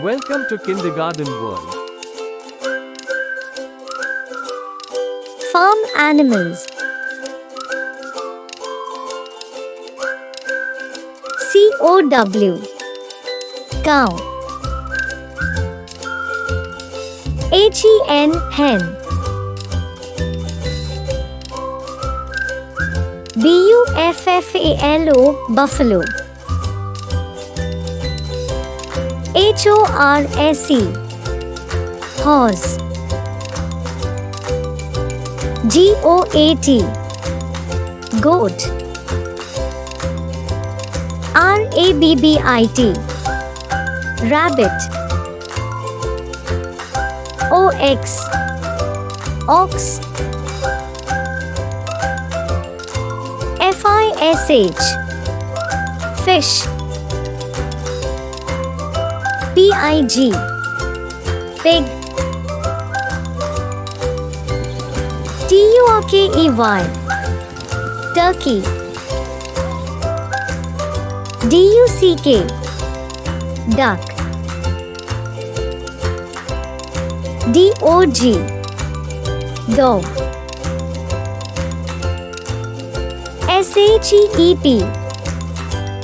Welcome to Kindergarten World. Farm animals. COW. Cow. HEN. BUFFALO. Buffalo. HORSE. Horse. GOAT. Goat. RABBIT. Rabbit. OX. Ox. FISH. Fish. PIG. Pig. TURKEY. Turkey. DUCK. Duck. DOG. Dog. SHEEP.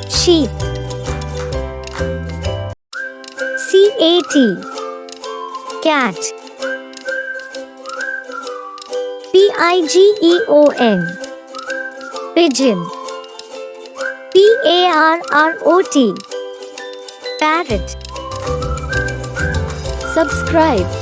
Sheep. CAT. Cat. PIGEON. Pigeon. PARROT. Parrot. Subscribe.